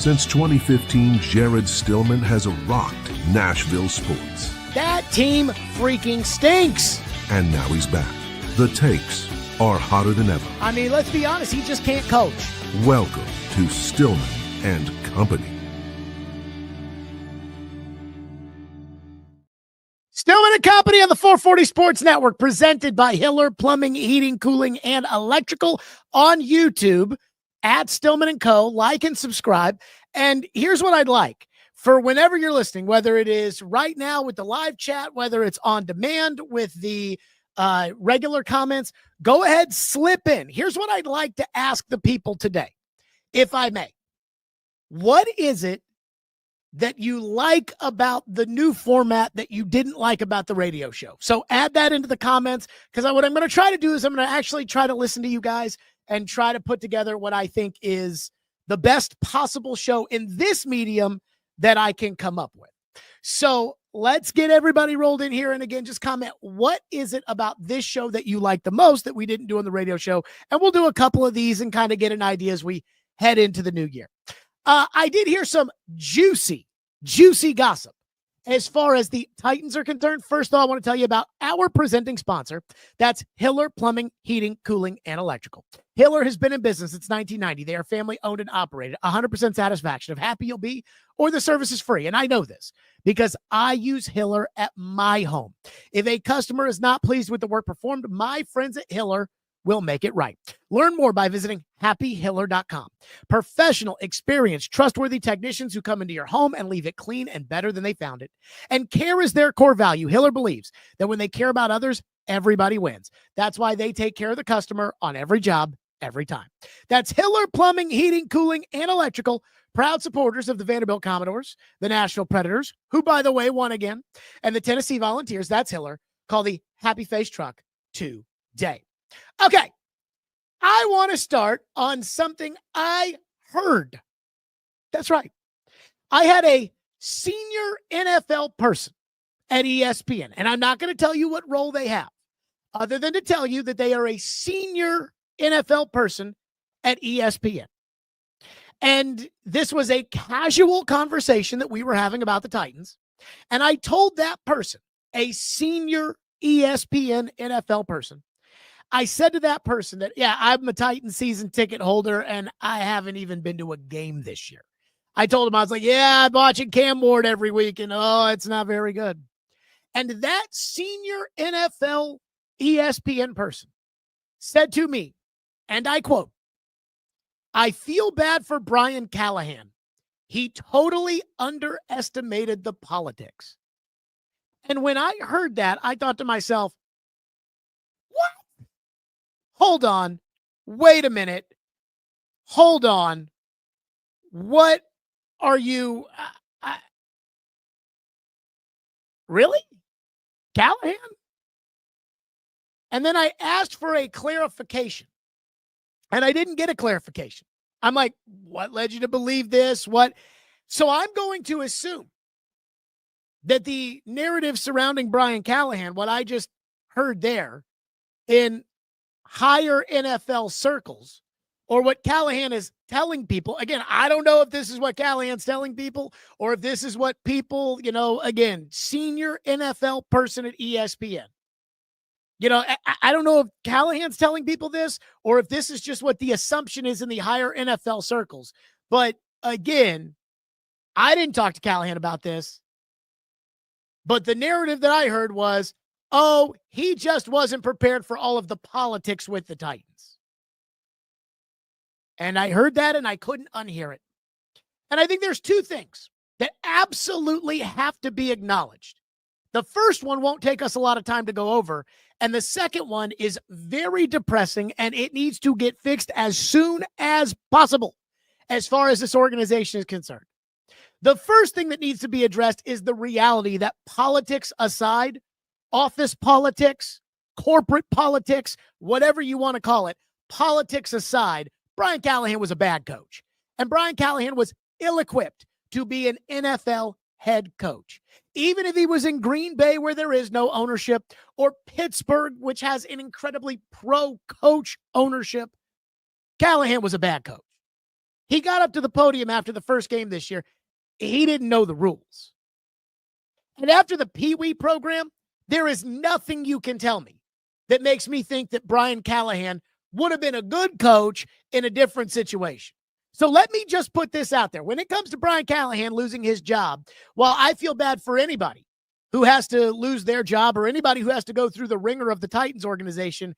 Since 2015, Jared Stillman has rocked Nashville sports. That team freaking stinks. And now he's back. The takes are hotter than ever. I mean, let's be honest, he just can't coach. Welcome to Stillman and Company. Stillman and Company on the 440 Sports Network, presented by Hiller Plumbing, Heating, Cooling, and Electrical on YouTube at Stillman and Co. Like and subscribe. And here's what I'd like for whenever you're listening, whether it is right now with the live chat, whether it's on demand with the regular comments, go ahead, slip in. Here's what I'd like to ask the people today, if I may. What is it that you like about the new format that you didn't like about the radio show? So add that into the comments, because what I'm going to try to do is I'm going to actually try to listen to you guys and try to put together what I think is the best possible show in this medium that I can come up with. So let's get everybody rolled in here. And again, just comment, what is it about this show that you like the most that we didn't do on the radio show? And we'll do a couple of these and kind of get an idea as we head into the new year. I did hear some juicy gossip as far as the Titans are concerned. First of all, I want to tell you about our presenting sponsor. That's Hiller Plumbing, Heating, Cooling, and Electrical. Hiller has been in business since 1990. They are family owned and operated. 100% satisfaction of happy you'll be, or the service is free. And I know this because I use Hiller at my home. If a customer is not pleased with the work performed, my friends at Hiller will make it right. Learn more by visiting happyhiller.com. Professional, experienced, trustworthy technicians who come into your home and leave it clean and better than they found it. And care is their core value. Hiller believes that when they care about others, everybody wins. That's why they take care of the customer on every job, every time. That's Hiller Plumbing, Heating, Cooling, and Electrical, proud supporters of the Vanderbilt Commodores, the Nashville Predators, who, by the way, won again, and the Tennessee Volunteers. That's Hiller. Call the Happy Face Truck today. Okay, I want to start on something I heard. That's right. I had a senior NFL person at ESPN, and I'm not going to tell you what role they have, other than to tell you that they are a senior NFL person at ESPN. And this was a casual conversation that we were having about the Titans. And I told that person, a senior ESPN NFL person, I said to that person that, yeah, I'm a Titan season ticket holder, and I haven't even been to a game this year. I told him, I was like, yeah, I'm watching Cam Ward every week, and it's not very good. And that senior NFL ESPN person said to me, and I quote, "I feel bad for Brian Callahan. He totally underestimated the politics." And when I heard that, I thought to myself, what? Hold on. Wait a minute. Hold on. What are you? Really? Callahan? And then I asked for a clarification, and I didn't get a clarification. I'm like, what led you to believe this? What? So I'm going to assume that the narrative surrounding Brian Callahan, what I just heard there in higher NFL circles, or what Callahan is telling people. Again, I don't know if this is what Callahan's telling people or if this is what people, again, senior NFL person at ESPN. I don't know if Callahan's telling people this or if this is just what the assumption is in the higher NFL circles. But again, I didn't talk to Callahan about this. But the narrative that I heard was, he just wasn't prepared for all of the politics with the Titans. And I heard that and I couldn't unhear it. And I think there's two things that absolutely have to be acknowledged. The first one won't take us a lot of time to go over. And the second one is very depressing, and it needs to get fixed as soon as possible as far as this organization is concerned. The first thing that needs to be addressed is the reality that politics aside, office politics, corporate politics, whatever you want to call it, politics aside, Brian Callahan was a bad coach. And Brian Callahan was ill-equipped to be an NFL head coach. Even if he was in Green Bay where there is no ownership, or Pittsburgh, which has an incredibly pro-coach ownership, Callahan was a bad coach. He got up to the podium after the first game this year. He didn't know the rules. And after the Pee Wee program, there is nothing you can tell me that makes me think that Brian Callahan would have been a good coach in a different situation. So let me just put this out there. When it comes to Brian Callahan losing his job, while I feel bad for anybody who has to lose their job or anybody who has to go through the ringer of the Titans organization,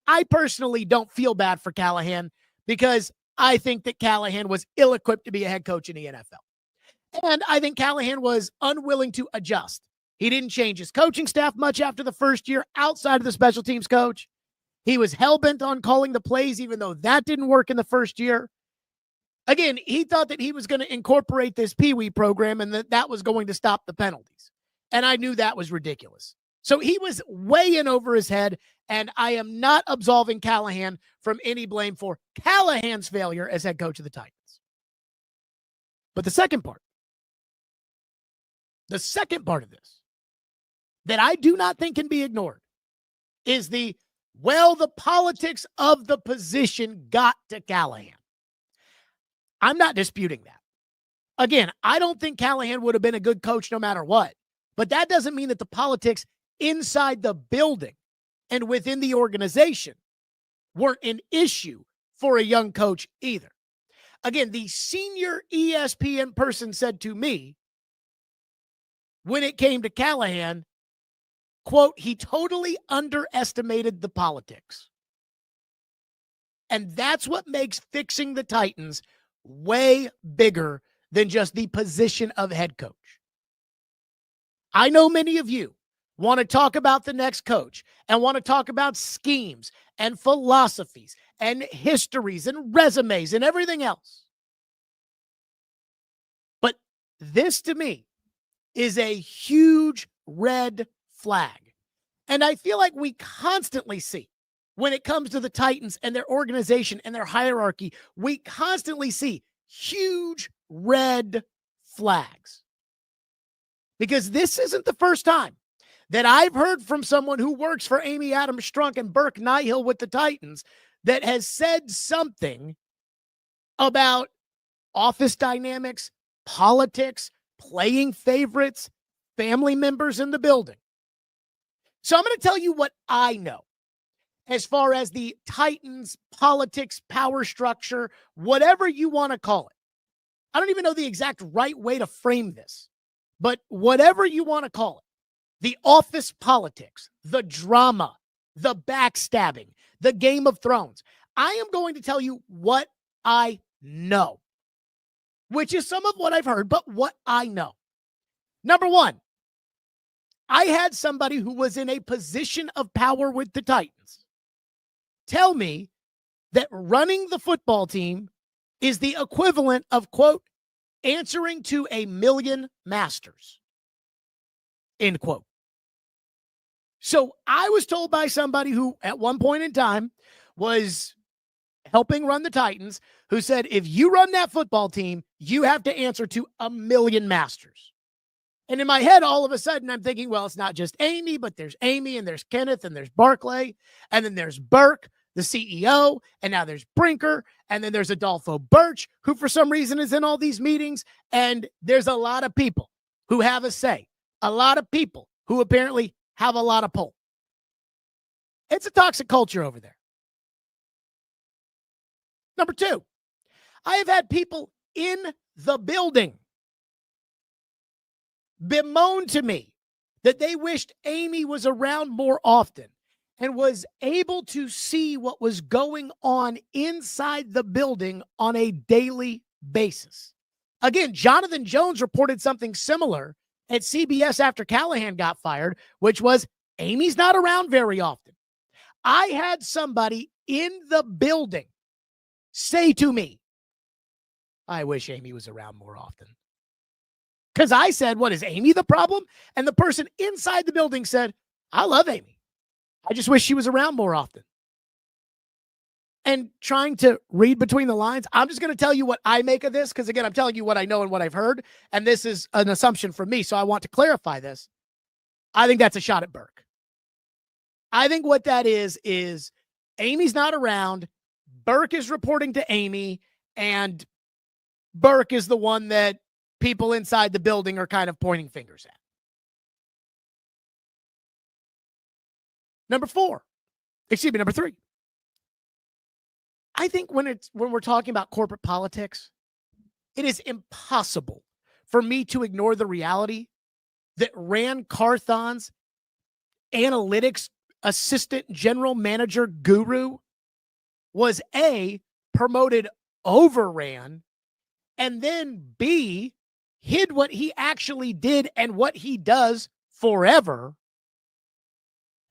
I personally don't feel bad for Callahan because I think that Callahan was ill-equipped to be a head coach in the NFL. And I think Callahan was unwilling to adjust. He didn't change his coaching staff much after the first year outside of the special teams coach. He was hell-bent on calling the plays, even though that didn't work in the first year. Again, he thought that he was going to incorporate this Pee Wee program and that was going to stop the penalties. And I knew that was ridiculous. So he was way in over his head, and I am not absolving Callahan from any blame for Callahan's failure as head coach of the Titans. But the second part of this that I do not think can be ignored is the politics of the position got to Callahan. I'm not disputing that. Again, I don't think Callahan would have been a good coach no matter what, but that doesn't mean that the politics inside the building and within the organization weren't an issue for a young coach either. Again, the senior ESPN person said to me, when it came to Callahan, quote, he totally underestimated the politics. And that's what makes fixing the Titans way bigger than just the position of head coach. I know many of you want to talk about the next coach and want to talk about schemes and philosophies and histories and resumes and everything else. But this to me is a huge red flag. And I feel like we constantly see when it comes to the Titans and their organization and their hierarchy, we constantly see huge red flags. Because this isn't the first time that I've heard from someone who works for Amy Adams Strunk and Burke Nihill with the Titans that has said something about office dynamics, politics, playing favorites, family members in the building. So I'm going to tell you what I know as far as the Titans, politics, power structure, whatever you want to call it. I don't even know the exact right way to frame this, but whatever you want to call it, the office politics, the drama, the backstabbing, the Game of Thrones. I am going to tell you what I know, which is some of what I've heard, but what I know. Number one, I had somebody who was in a position of power with the Titans tell me that running the football team is the equivalent of, quote, answering to a million masters, end quote. So I was told by somebody who at one point in time was helping run the Titans, who said, if you run that football team, you have to answer to a million masters. And in my head, all of a sudden, I'm thinking, well, it's not just Amy, but there's Amy and there's Kenneth and there's Barclay. And then there's Burke, the CEO. And now there's Brinker. And then there's Adolfo Birch, who for some reason is in all these meetings. And there's a lot of people who have a say. A lot of people who apparently have a lot of pull. It's a toxic culture over there. Number two, I have had people in the building bemoan to me that they wished Amy was around more often and was able to see what was going on inside the building on a daily basis. Again, Jonathan Jones reported something similar at CBS after Callahan got fired, which was Amy's not around very often. I had somebody in the building say to me, I wish Amy was around more often. Because I said, what, is Amy the problem? And the person inside the building said, I love Amy. I just wish she was around more often. And trying to read between the lines, I'm just going to tell you what I make of this, because, again, I'm telling you what I know and what I've heard, and this is an assumption from me, so I want to clarify this. I think that's a shot at Burke. I think what that is Amy's not around, Burke is reporting to Amy, and Burke is the one that people inside the building are kind of pointing fingers at. Number 3. I think when we're talking about corporate politics, it is impossible for me to ignore the reality that Ran Carthon's analytics assistant general manager guru was A, promoted over Ran, and then B, hid what he actually did and what he does forever,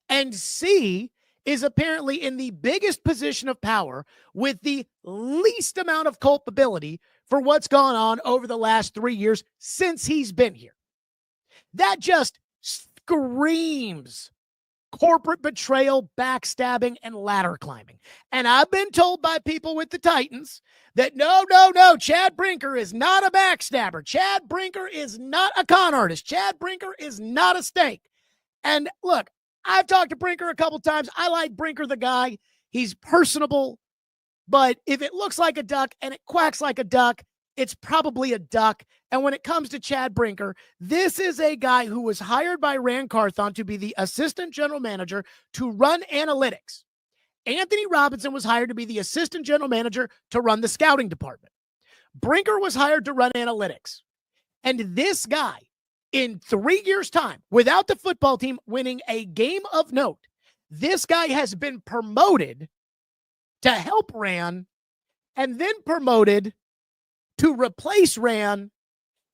and C, is apparently in the biggest position of power with the least amount of culpability for what's gone on over the last 3 years since he's been here. That just screams corporate betrayal, backstabbing, and ladder climbing. And I've been told by people with the Titans that no, Chad Brinker is not a backstabber. Chad Brinker is not a con artist. Chad Brinker is not a snake. And look, I've talked to Brinker a couple times. I like Brinker, the guy. He's personable. But if it looks like a duck and it quacks like a duck, it's probably a duck. And when it comes to Chad Brinker, this is a guy who was hired by Ran Carthon to be the assistant general manager to run analytics. Anthony Robinson was hired to be the assistant general manager to run the scouting department. Brinker was hired to run analytics. And this guy, in 3 years' time, without the football team winning a game of note, this guy has been promoted to help Ran and then promoted to replace Ran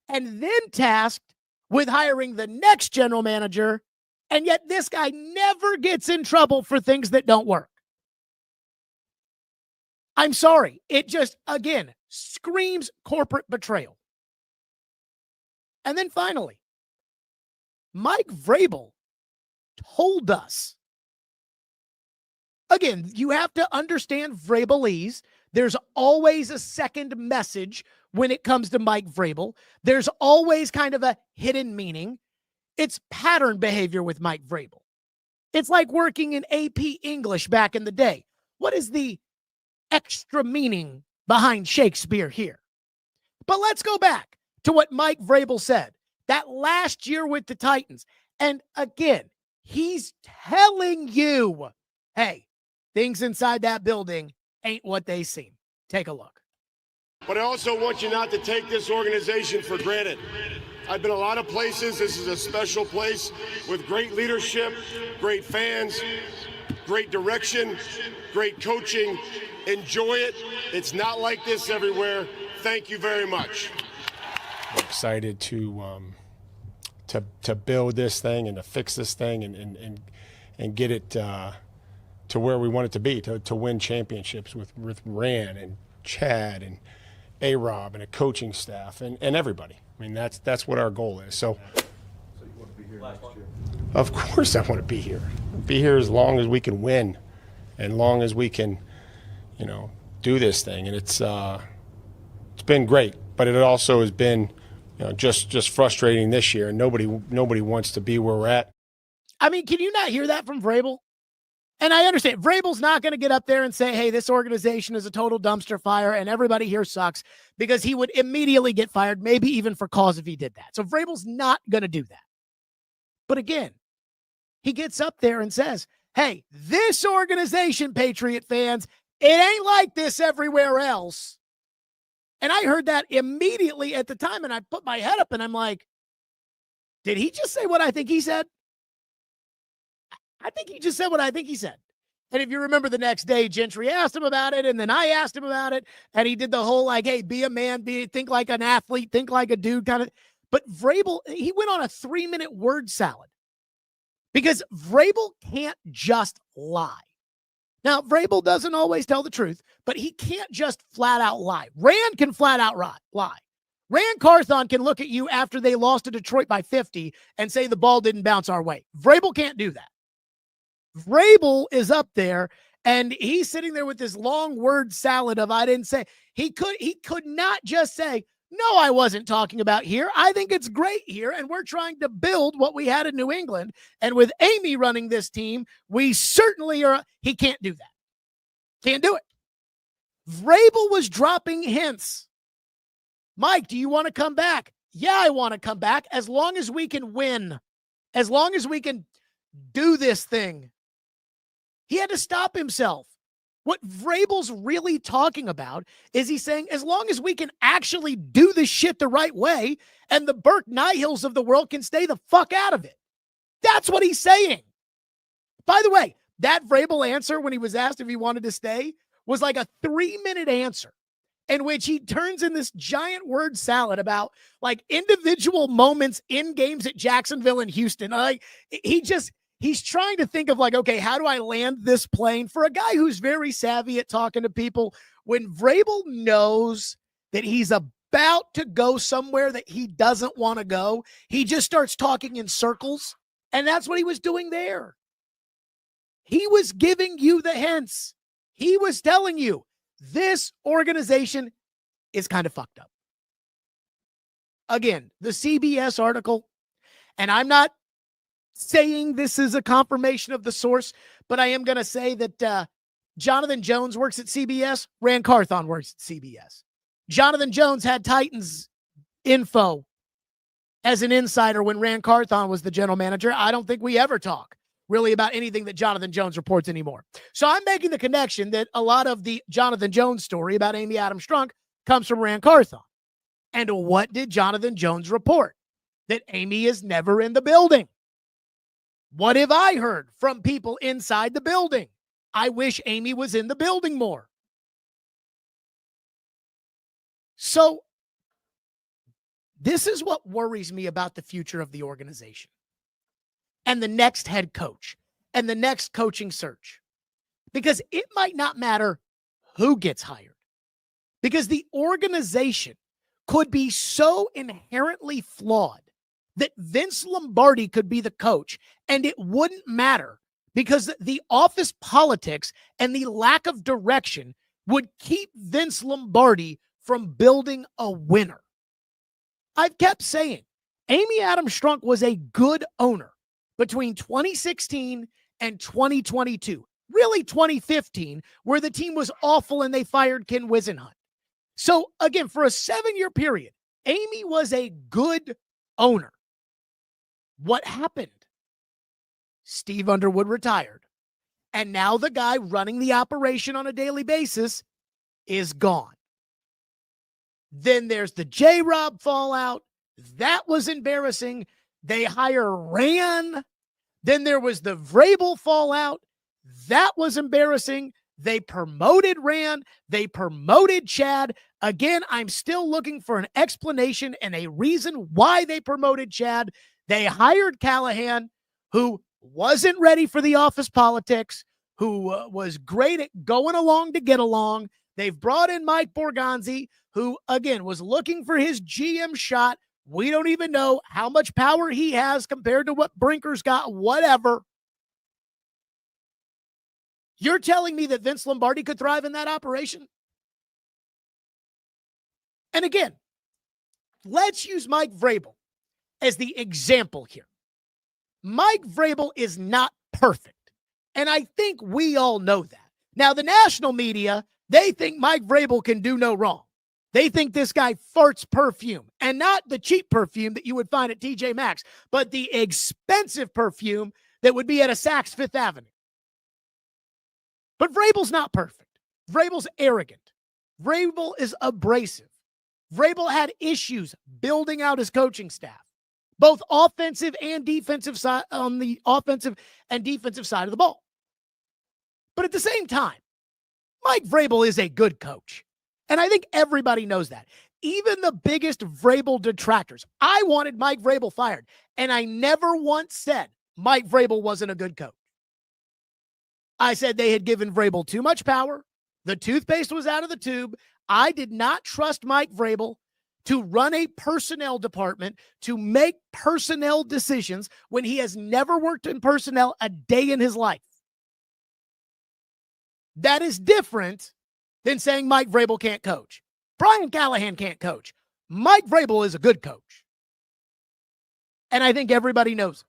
and then tasked with hiring the next general manager. And yet this guy never gets in trouble for things that don't work. I'm sorry. It just, again, screams corporate betrayal. And then finally, Mike Vrabel told us. Again, you have to understand Vrabelese. There's always a second message when it comes to Mike Vrabel. There's always kind of a hidden meaning. It's pattern behavior with Mike Vrabel. It's like working in AP English back in the day. What is the extra meaning behind Shakespeare here? But let's go back to what Mike Vrabel said that last year with the Titans. And again, he's telling you, hey, things inside that building ain't what they seem. Take a look. But I also want you not to take this organization for granted. I've been a lot of places. This is a special place with great leadership, great fans, great direction, great coaching. Enjoy it. It's not like this everywhere. Thank you very much. I'm excited to build this thing and to fix this thing and get it to where we want it to be, to win championships with Ran and Chad and A-Rob and a coaching staff and everybody. I mean, that's what our goal is. So you want to be here next year? Of course I want to be here. Be here as long as we can win and long as we can, do this thing. And it's been great, but it also has been just frustrating this year. And nobody wants to be where we're at. I mean, can you not hear that from Vrabel? And I understand Vrabel's not going to get up there and say, hey, this organization is a total dumpster fire and everybody here sucks, because he would immediately get fired, maybe even for cause if he did that. So Vrabel's not going to do that. But again, he gets up there and says, hey, this organization, Patriot fans, it ain't like this everywhere else. And I heard that immediately at the time, and I put my head up and I'm like, did he just say what I think he said? I think he just said what I think he said. And if you remember the next day, Gentry asked him about it, and then I asked him about it, and he did the whole like, hey, be a man, think like an athlete, think like a dude kind of. But Vrabel, he went on a 3-minute word salad because Vrabel can't just lie. Now, Vrabel doesn't always tell the truth, but he can't just flat out lie. Ran can flat out lie. Ran Carthon can look at you after they lost to Detroit by 50 and say the ball didn't bounce our way. Vrabel can't do that. Vrabel is up there and he's sitting there with this long word salad of I didn't say. He could not just say, no, I wasn't talking about here. I think it's great here, and we're trying to build what we had in New England. And with Amy running this team, we certainly are. He can't do that. Can't do it. Vrabel was dropping hints Mike, do you want to come back? Yeah, I want to come back as long as we can win, as long as we can do this thing. He had to stop himself. What Vrabel's really talking about is he's saying, as long as we can actually do this shit the right way and the Burke Nihils of the world can stay the fuck out of it. That's what he's saying. By the way, that Vrabel answer when he was asked if he wanted to stay was like a 3-minute answer in which he turns in this giant word salad about like individual moments in games at Jacksonville and Houston. Like he's trying to think of like, okay, how do I land this plane? For a guy who's very savvy at talking to people, when Vrabel knows that he's about to go somewhere that he doesn't want to go, he just starts talking in circles. And that's what he was doing there. He was giving you the hints. He was telling you this organization is kind of fucked up. Again, the CBS article, and I'm not saying this is a confirmation of the source, but I am going to say that Jonathan Jones works at CBS. Rand Carthon works at CBS. Jonathan Jones had Titans info as an insider when Rand Carthon was the general manager. I don't think we ever talk really about anything that Jonathan Jones reports anymore. So I'm making the connection that a lot of the Jonathan Jones story about Amy Adams Strunk comes from Rand Carthon. And what did Jonathan Jones report? That Amy is never in the building. What have I heard from people inside the building? I wish Amy was in the building more. So this is what worries me about the future of the organization and the next head coach and the next coaching search, because it might not matter who gets hired, because the organization could be so inherently flawed that Vince Lombardi could be the coach and it wouldn't matter, because the office politics and the lack of direction would keep Vince Lombardi from building a winner. I've kept saying Amy Adams Strunk was a good owner between 2016 and 2022, really 2015, where the team was awful and they fired Ken Wisenhunt. So again, for a 7-year period, Amy was a good owner. What happened? Steve Underwood retired. And now the guy running the operation on a daily basis is gone. Then there's the J-Rob fallout. That was embarrassing. They hire Rand. Then there was the Vrabel fallout. That was embarrassing. They promoted Rand. They promoted Chad. Again, I'm still looking for an explanation and a reason why they promoted Chad. They hired Callahan, who wasn't ready for the office politics, who was great at going along to get along. They've brought in Mike Borgonzi, who, again, was looking for his GM shot. We don't even know how much power he has compared to what Brinker's got, whatever. You're telling me that Vince Lombardi could thrive in that operation? And again, let's use Mike Vrabel as the example here. Mike Vrabel is not perfect, and I think we all know that. Now, the national media, they think Mike Vrabel can do no wrong. They think this guy farts perfume, and not the cheap perfume that you would find at TJ Maxx, but the expensive perfume that would be at a Saks Fifth Avenue. But Vrabel's not perfect. Vrabel's arrogant. Vrabel is abrasive. Vrabel had issues building out his coaching staff, both offensive and defensive side, on the offensive and defensive side of the ball. But at the same time, Mike Vrabel is a good coach. And I think everybody knows that. Even the biggest Vrabel detractors. I wanted Mike Vrabel fired, and I never once said Mike Vrabel wasn't a good coach. I said they had given Vrabel too much power. The toothpaste was out of the tube. I did not trust Mike Vrabel to run a personnel department, to make personnel decisions when he has never worked in personnel a day in his life. That is different than saying Mike Vrabel can't coach. Brian Callahan can't coach. Mike Vrabel is a good coach. And I think everybody knows it.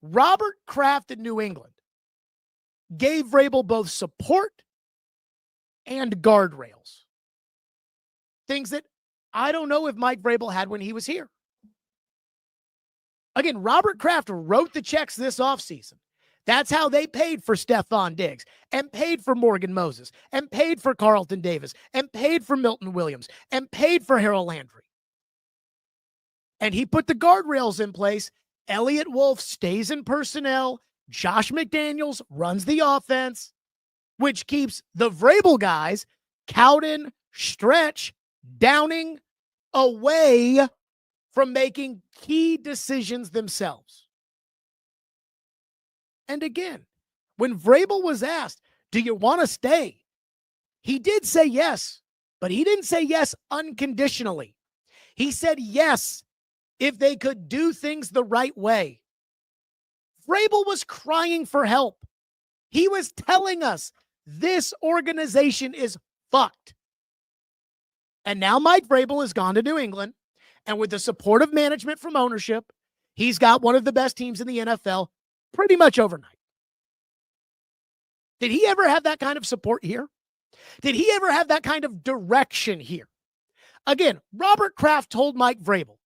Robert Kraft in New England gave Vrabel both support and guardrails. Things that I don't know if Mike Vrabel had when he was here. Again, Robert Kraft wrote the checks this offseason. That's how they paid for Stephon Diggs and paid for Morgan Moses and paid for Carlton Davis and paid for Milton Williams and paid for Harold Landry. And he put the guardrails in place. Elliott Wolf stays in personnel. Josh McDaniels runs the offense, which keeps the Vrabel guys, Cowden, Stretch, Downing, away from making key decisions themselves. And again, when Vrabel was asked, do you want to stay? He did say yes, but he didn't say yes unconditionally. He said yes if they could do things the right way. Vrabel was crying for help. He was telling us this organization is fucked. And now Mike Vrabel has gone to New England, and with the support of management from ownership, he's got one of the best teams in the NFL pretty much overnight. Did he ever have that kind of support here? Did he ever have that kind of direction here? Again, Robert Kraft told Mike Vrabel,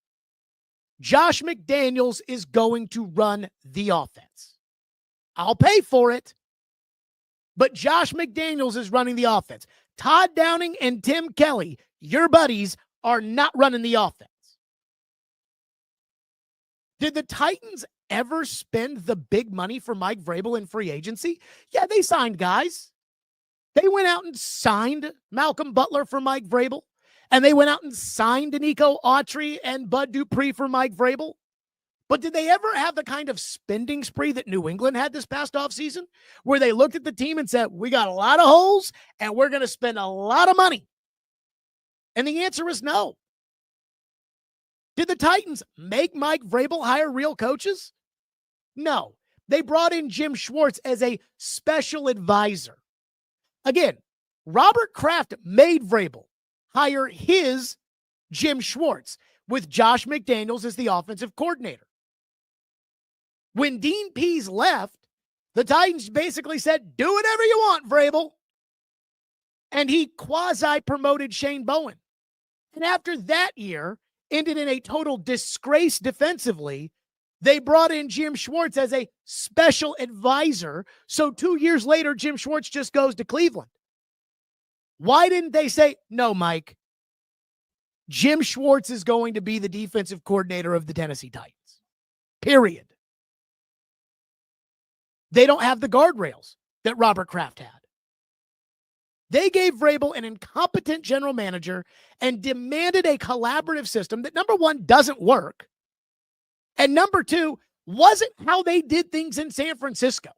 Josh McDaniels is going to run the offense. I'll pay for it, but Josh McDaniels is running the offense. Todd Downing and Tim Kelly, your buddies, are not running the offense. Did the Titans ever spend the big money for Mike Vrabel in free agency? Yeah, they signed guys. They went out and signed Malcolm Butler for Mike Vrabel, and they went out and signed Danico Autry and Bud Dupree for Mike Vrabel. But did they ever have the kind of spending spree that New England had this past offseason, where they looked at the team and said, we got a lot of holes, and we're going to spend a lot of money? And the answer is no. Did the Titans make Mike Vrabel hire real coaches? No. They brought in Jim Schwartz as a special advisor. Again, Robert Kraft made Vrabel hire his Jim Schwartz with Josh McDaniels as the offensive coordinator. When Dean Pease left, the Titans basically said, do whatever you want, Vrabel. And he quasi-promoted Shane Bowen. And after that year, ended in a total disgrace defensively, they brought in Jim Schwartz as a special advisor. So 2 years later, Jim Schwartz just goes to Cleveland. Why didn't they say, no, Mike, Jim Schwartz is going to be the defensive coordinator of the Tennessee Titans? Period. They don't have the guardrails that Robert Kraft had. They gave Vrabel an incompetent general manager and demanded a collaborative system that, number one, doesn't work, and number two, wasn't how they did things in San Francisco.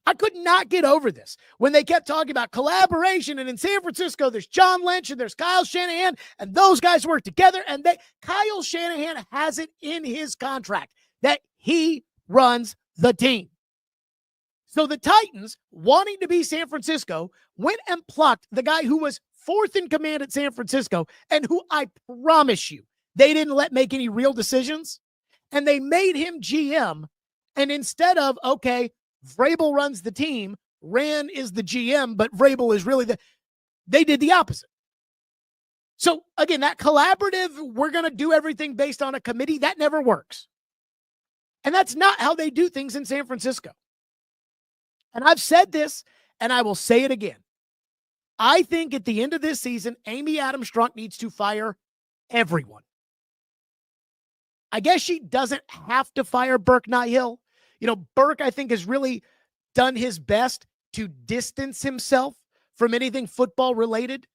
I could not get over this when they kept talking about collaboration, and in San Francisco, there's John Lynch and there's Kyle Shanahan, and those guys work together, and Kyle Shanahan has it in his contract that he runs the team. So the Titans, wanting to be San Francisco, went and plucked the guy who was fourth in command at San Francisco and who I promise you they didn't let make any real decisions. And they made him GM. And instead of, okay, Vrabel runs the team, Rand is the GM, but Vrabel is really they did the opposite. So again, that collaborative, we're going to do everything based on a committee, that never works. And that's not how they do things in San Francisco. And I've said this, and I will say it again. I think at the end of this season, Amy Adams Strunk needs to fire everyone. I guess she doesn't have to fire Burke Nighthill. You know, Burke, I think, has really done his best to distance himself from anything football related.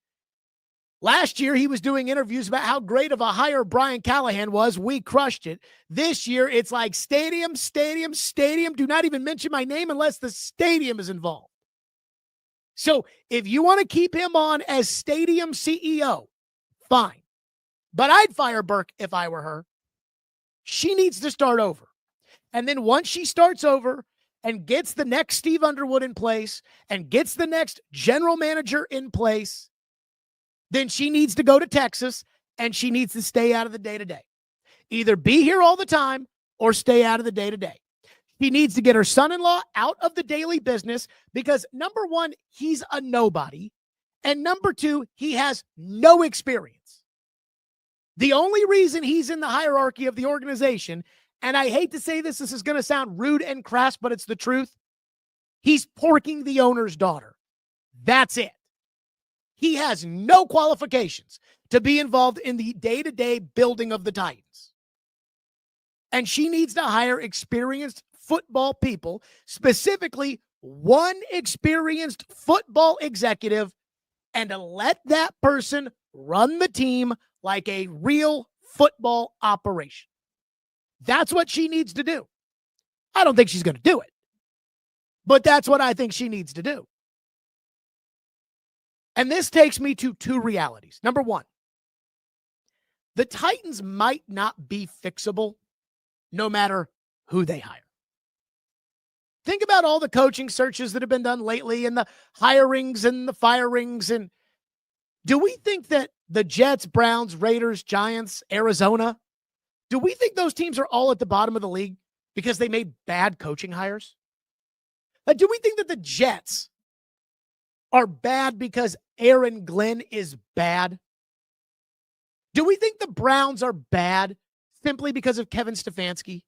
Last year, he was doing interviews about how great of a hire Brian Callahan was. We crushed it. This year, it's like stadium. Do not even mention my name unless the stadium is involved. So if you want to keep him on as stadium CEO, fine. But I'd fire Burke if I were her. She needs to start over. And then once she starts over and gets the next Steve Underwood in place and gets the next general manager in place, then she needs to go to Texas and she needs to stay out of the day-to-day. Either be here all the time or stay out of the day-to-day. She needs to get her son-in-law out of the daily business because, number one, he's a nobody. And number two, he has no experience. The only reason he's in the hierarchy of the organization, and I hate to say this is going to sound rude and crass, but it's the truth, he's porking the owner's daughter. That's it. He has no qualifications to be involved in the day-to-day building of the Titans. And she needs to hire experienced football people, specifically one experienced football executive, and to let that person run the team like a real football operation. That's what she needs to do. I don't think she's going to do it, but that's what I think she needs to do. And this takes me to two realities. Number one, the Titans might not be fixable no matter who they hire. Think about all the coaching searches that have been done lately and the hirings and the firings. And do we think that the Jets, Browns, Raiders, Giants, Arizona, do we think those teams are all at the bottom of the league because they made bad coaching hires? Do we think that the Jets are bad because Aaron Glenn is bad? Do we think the Browns are bad simply because of Kevin Stefanski?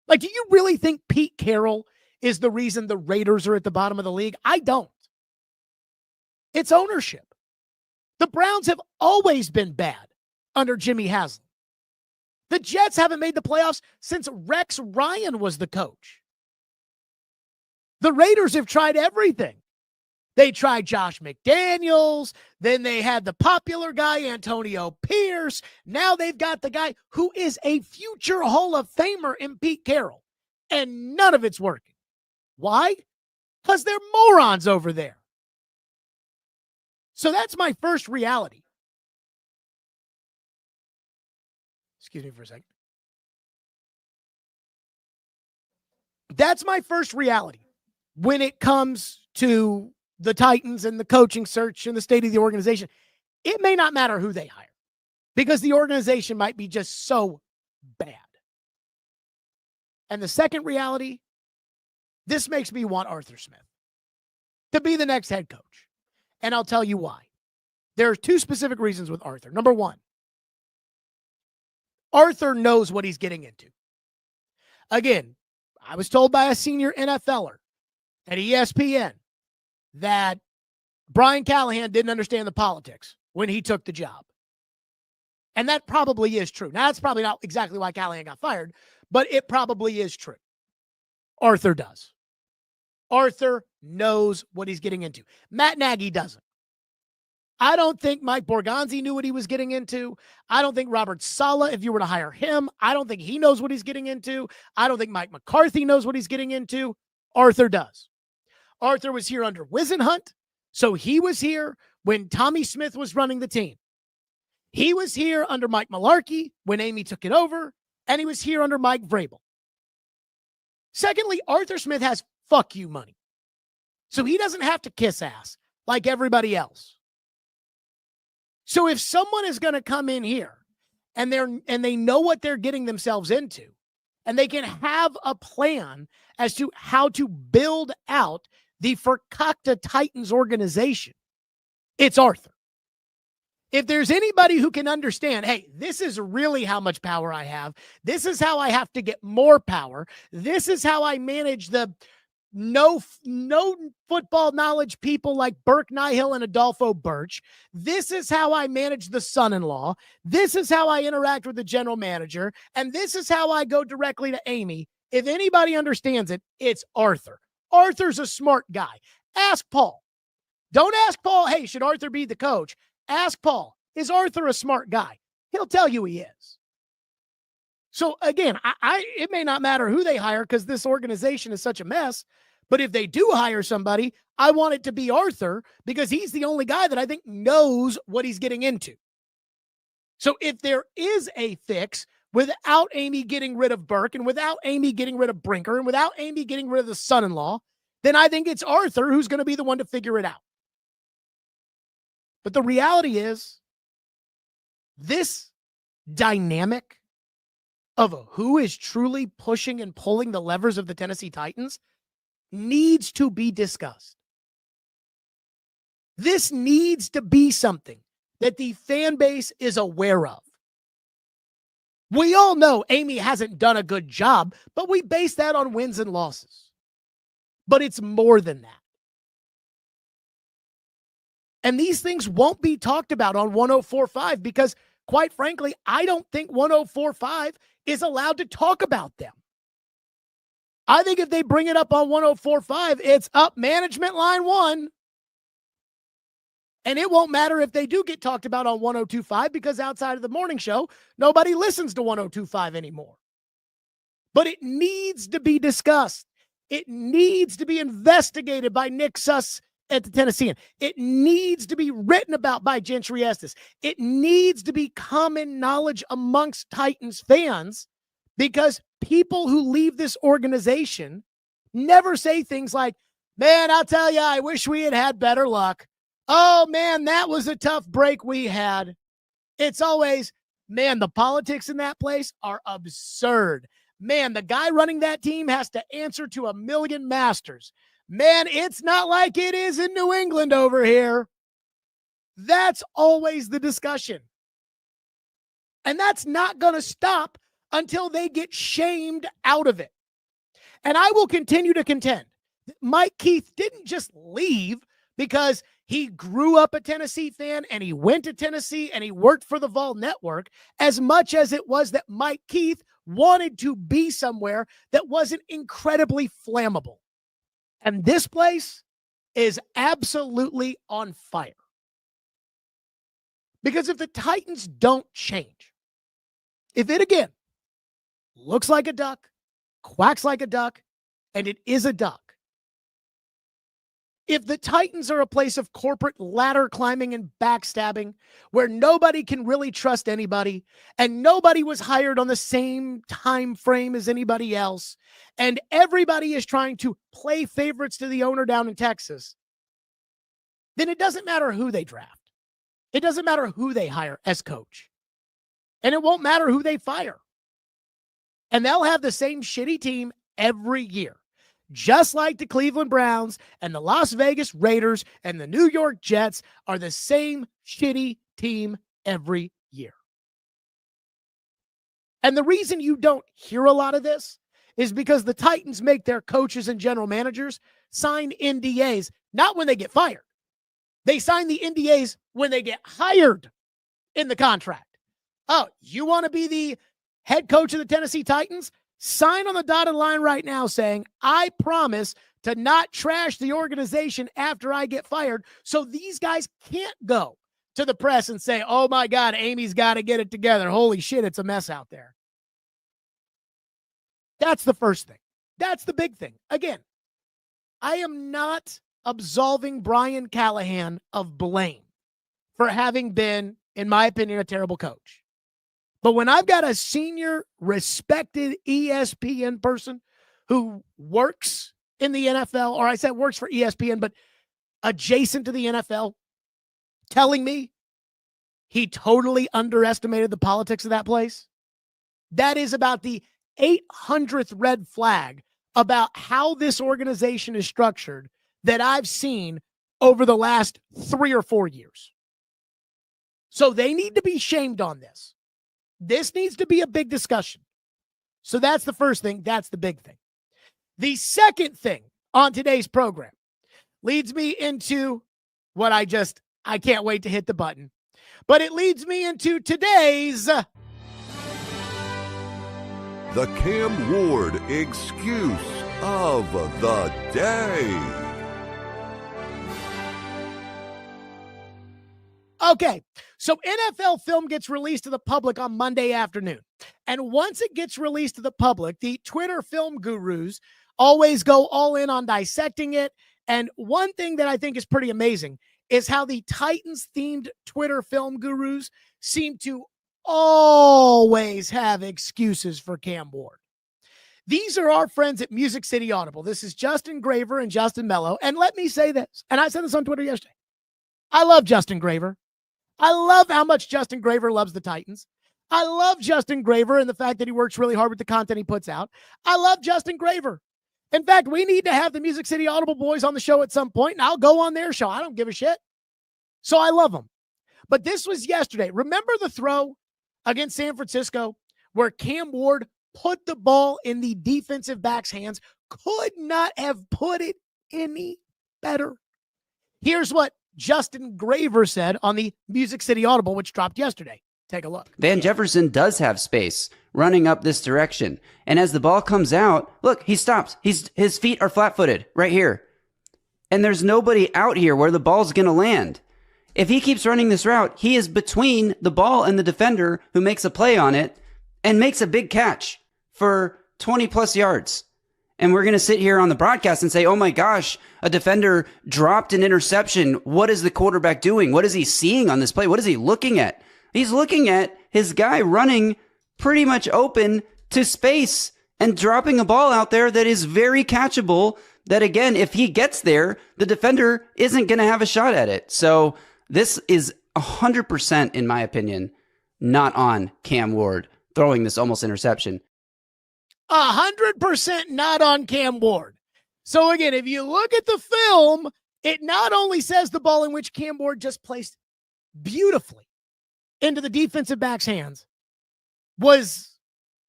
Like, do you really think Pete Carroll is the reason the Raiders are at the bottom of the league? I don't. It's ownership. The Browns have always been bad under Jimmy Haslam. The Jets haven't made the playoffs since Rex Ryan was the coach. The Raiders have tried everything. They tried Josh McDaniels. Then they had the popular guy, Antonio Pierce. Now they've got the guy who is a future Hall of Famer in Pete Carroll. And none of it's working. Why? Because they're morons over there. So that's my first reality. Excuse me for a second. That's my first reality when it comes to the Titans and the coaching search and the state of the organization. It may not matter who they hire because the organization might be just so bad. And the second reality, this makes me want Arthur Smith to be the next head coach. And I'll tell you why. There are two specific reasons with Arthur. Number one, Arthur knows what he's getting into. Again, I was told by a senior NFLer at ESPN that Brian Callahan didn't understand the politics when he took the job. And that probably is true. Now, that's probably not exactly why Callahan got fired, but it probably is true. Arthur does. Arthur knows what he's getting into. Matt Nagy doesn't. I don't think Mike Borgonzi knew what he was getting into. I don't think Robert Saleh, if you were to hire him, I don't think he knows what he's getting into. I don't think Mike McCarthy knows what he's getting into. Arthur does. Arthur was here under Wisenhunt, so he was here when Tommy Smith was running the team. He was here under Mike Mularkey when Amy took it over, and he was here under Mike Vrabel. Secondly, Arthur Smith has fuck you money, so he doesn't have to kiss ass like everybody else. So if someone is going to come in here and they know what they're getting themselves into, and they can have a plan as to how to build out the Fakakta Titans organization, it's Arthur. If there's anybody who can understand, hey, this is really how much power I have. This is how I have to get more power. This is how I manage the no football knowledge people like Burke Nihill and Adolfo Birch. This is how I manage the son-in-law. This is how I interact with the general manager. And this is how I go directly to Amy. If anybody understands it, it's Arthur. Arthur's a smart guy. Ask Paul. Don't ask Paul, hey, should Arthur be the coach? Ask Paul, is Arthur a smart guy? He'll tell you he is. So again, it may not matter who they hire because this organization is such a mess, but if they do hire somebody, I want it to be Arthur because he's the only guy that I think knows what he's getting into. So if there is a fix without Amy getting rid of Burke and without Amy getting rid of Brinker and without Amy getting rid of the son-in-law, then I think it's Arthur who's going to be the one to figure it out. But the reality is this dynamic of who is truly pushing and pulling the levers of the Tennessee Titans needs to be discussed. This needs to be something that the fan base is aware of. We all know Amy hasn't done a good job, but we base that on wins and losses. But it's more than that. And these things won't be talked about on 104.5 because, quite frankly, I don't think 104.5 is allowed to talk about them. I think if they bring it up on 104.5, it's up management line 1. And it won't matter if they do get talked about on 102.5 because outside of the morning show, nobody listens to 102.5 anymore. But it needs to be discussed. It needs to be investigated by Nick Suss at the Tennessean. It needs to be written about by Gentry Estes. It needs to be common knowledge amongst Titans fans because people who leave this organization never say things like, man, I'll tell you, I wish we had had better luck. Oh, man, that was a tough break we had. It's always, man, the politics in that place are absurd. Man, the guy running that team has to answer to a million masters. Man, it's not like it is in New England over here. That's always the discussion. And that's not going to stop until they get shamed out of it. And I will continue to contend that Mike Keith didn't just leave because he grew up a Tennessee fan and he went to Tennessee and he worked for the Vol Network as much as it was that Mike Keith wanted to be somewhere that wasn't incredibly flammable. And this place is absolutely on fire. Because if the Titans don't change, if it again looks like a duck, quacks like a duck, and it is a duck, if the Titans are a place of corporate ladder climbing and backstabbing where nobody can really trust anybody and nobody was hired on the same time frame as anybody else and everybody is trying to play favorites to the owner down in Texas, then it doesn't matter who they draft. It doesn't matter who they hire as coach. And it won't matter who they fire. And they'll have the same shitty team every year. Just like the Cleveland Browns and the Las Vegas Raiders and the New York Jets are the same shitty team every year. And the reason you don't hear a lot of this is because the Titans make their coaches and general managers sign NDAs, not when they get fired. They sign the NDAs when they get hired in the contract. Oh, you want to be the head coach of the Tennessee Titans? Sign on the dotted line right now saying, I promise to not trash the organization after I get fired. So these guys can't go to the press and say, oh my God, Amy's got to get it together. Holy shit, it's a mess out there. That's the first thing. That's the big thing. Again, I am not absolving Brian Callahan of blame for having been, in my opinion, a terrible coach. But when I've got a senior, respected ESPN person who works in the NFL, or I said works for ESPN, but adjacent to the NFL, telling me he totally underestimated the politics of that place, that is about the 800th red flag about how this organization is structured that I've seen over the last 3 or 4 years. So they need to be shamed on this. This needs to be a big discussion. So that's the first thing. That's the big thing. The second thing on today's program leads me into what I can't wait to hit the button. But it leads me into today's The Cam Ward excuse of the day. Okay, so NFL film gets released to the public on Monday afternoon. And once it gets released to the public, the Twitter film gurus always go all in on dissecting it. And one thing that I think is pretty amazing is how the Titans-themed Twitter film gurus seem to always have excuses for Cam Ward. These are our friends at Music City Audible. This is Justin Graver and Justin Mello. And let me say this, and I said this on Twitter yesterday. I love Justin Graver. I love how much Justin Graver loves the Titans. I love Justin Graver and the fact that he works really hard with the content he puts out. I love Justin Graver. In fact, we need to have the Music City Audible boys on the show at some point, and I'll go on their show. I don't give a shit. So I love them. But this was yesterday. Remember the throw against San Francisco where Cam Ward put the ball in the defensive back's hands, could not have put it any better. Here's what Justin Graver said on the Music City Audible, which dropped yesterday. Take a look. Van Jefferson does have space running up this direction. And as the ball comes out, look, he stops. His feet are flat-footed right here. And there's nobody out here where the ball's going to land. If he keeps running this route, he is between the ball and the defender who makes a play on it and makes a big catch for 20-plus yards. And we're going to sit here on the broadcast and say, oh my gosh, a defender dropped an interception. What is the quarterback doing? What is he seeing on this play? What is he looking at? He's looking at his guy running pretty much open to space and dropping a ball out there that is very catchable. That again, if he gets there, the defender isn't going to have a shot at it. So this is 100%, in my opinion, not on Cam Ward throwing this almost interception. 100% not on Cam Ward. So again, if you look at the film, it not only says the ball in which Cam Ward just placed beautifully into the defensive back's hands was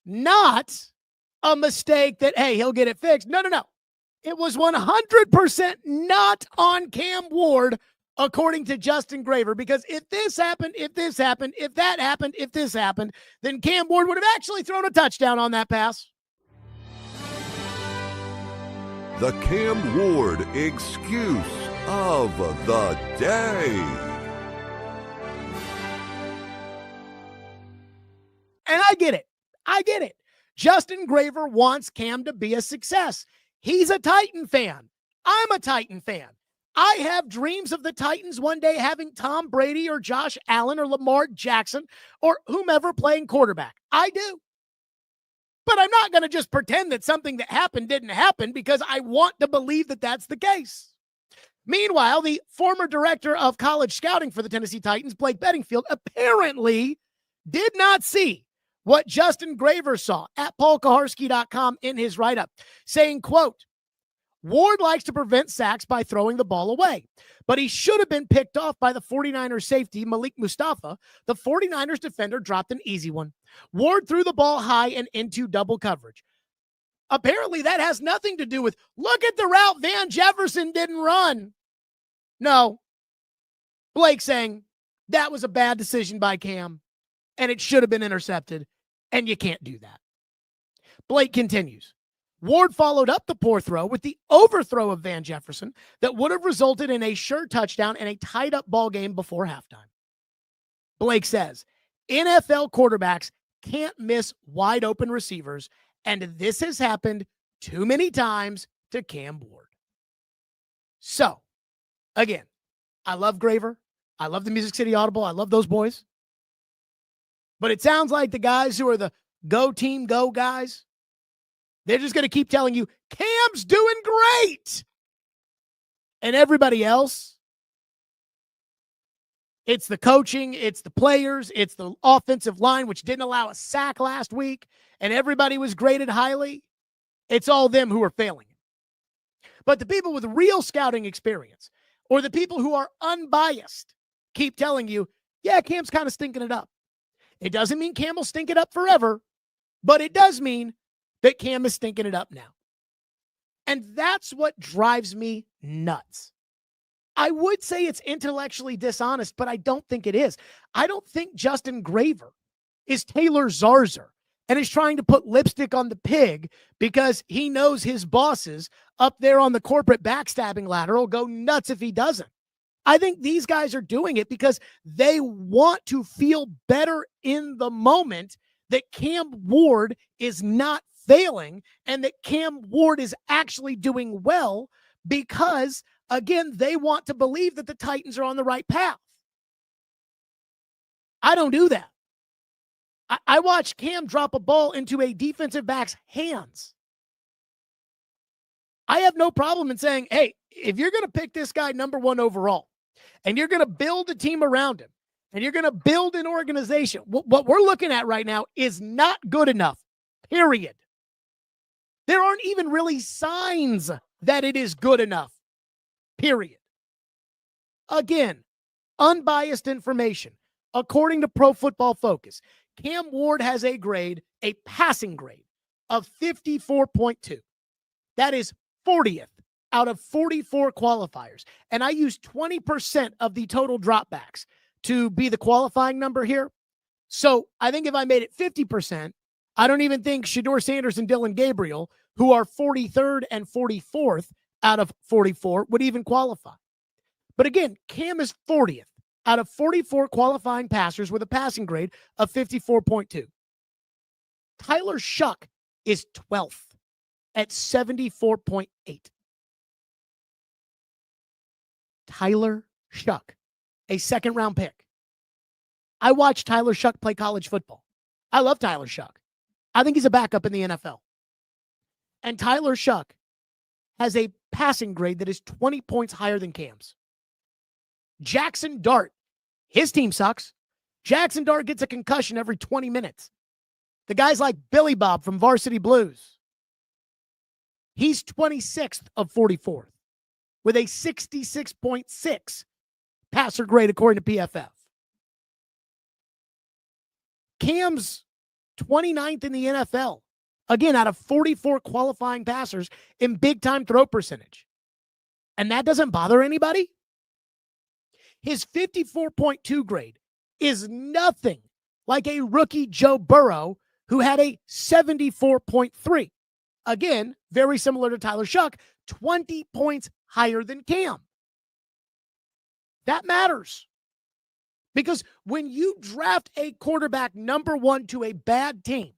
not a mistake that, hey, he'll get it fixed. No. It was 100% not on Cam Ward, according to Justin Graver, because if this happened, if this happened, if that happened, if this happened, then Cam Ward would have actually thrown a touchdown on that pass. The Cam Ward excuse of the day. And I get it. Justin Graver wants Cam to be a success. He's a Titan fan. I'm a Titan fan. I have dreams of the Titans one day having Tom Brady or Josh Allen or Lamar Jackson or whomever playing quarterback. I do. But I'm not going to just pretend that something that happened didn't happen because I want to believe that that's the case. Meanwhile, the former director of college scouting for the Tennessee Titans, Blake Bedingfield, apparently did not see what Justin Graver saw at paulkaharski.com in his write-up, saying, quote, Ward likes to prevent sacks by throwing the ball away, but he should have been picked off by the 49ers safety, Malik Mustafa. The 49ers defender dropped an easy one. Ward threw the ball high and into double coverage. Apparently that has nothing to do with, look at the route Van Jefferson didn't run. No. Blake saying that was a bad decision by Cam, and it should have been intercepted, and you can't do that. Blake continues. Ward followed up the poor throw with the overthrow of Van Jefferson that would have resulted in a sure touchdown and a tied-up ball game before halftime. Blake says, NFL quarterbacks can't miss wide-open receivers, and this has happened too many times to Cam Ward. So, again, I love Graver. I love the Music City Audible. I love those boys. But it sounds like the guys who are the go team, go guys, they're just going to keep telling you, Cam's doing great. And everybody else, it's the coaching, it's the players, it's the offensive line, which didn't allow a sack last week, and everybody was graded highly. It's all them who are failing. But the people with real scouting experience, or the people who are unbiased, keep telling you, yeah, Cam's kind of stinking it up. It doesn't mean Cam will stink it up forever, but it does mean that Cam is stinking it up now. And that's what drives me nuts. I would say it's intellectually dishonest, but I don't think it is. I don't think Justin Graver is Taylor Zarzour and is trying to put lipstick on the pig because he knows his bosses up there on the corporate backstabbing ladder will go nuts if he doesn't. I think these guys are doing it because they want to feel better in the moment that Cam Ward is not failing and that Cam Ward is actually doing well because, again, they want to believe that the Titans are on the right path. I don't do that. I watched Cam drop a ball into a defensive back's hands. I have no problem in saying, hey, if you're going to pick this guy number 1 overall and you're going to build a team around him and you're going to build an organization, what we're looking at right now is not good enough, period. There aren't even really signs that it is good enough, period. Again, unbiased information. According to Pro Football Focus, Cam Ward has a passing grade of 54.2. That is 40th out of 44 qualifiers. And I use 20% of the total dropbacks to be the qualifying number here. So I think if I made it 50%, I don't even think Shedeur Sanders and Dylan Gabriel, who are 43rd and 44th out of 44, would even qualify. But again, Cam is 40th out of 44 qualifying passers with a passing grade of 54.2. Tyler Shuck is 12th at 74.8. Tyler Shuck, a second-round pick. I watched Tyler Shuck play college football. I love Tyler Shuck. I think he's a backup in the NFL. And Tyler Shuck has a passing grade that is 20 points higher than Cam's. Jackson Dart, his team sucks. Jackson Dart gets a concussion every 20 minutes. The guy's like Billy Bob from Varsity Blues. He's 26th of 44th with a 66.6 passer grade according to PFF. Cam's 29th in the NFL, again, out of 44 qualifying passers in big-time throw percentage. And that doesn't bother anybody? His 54.2 grade is nothing like a rookie Joe Burrow who had a 74.3. Again, very similar to Tyler Shuck, 20 points higher than Cam. That matters. Because when you draft a quarterback number one to a bad team,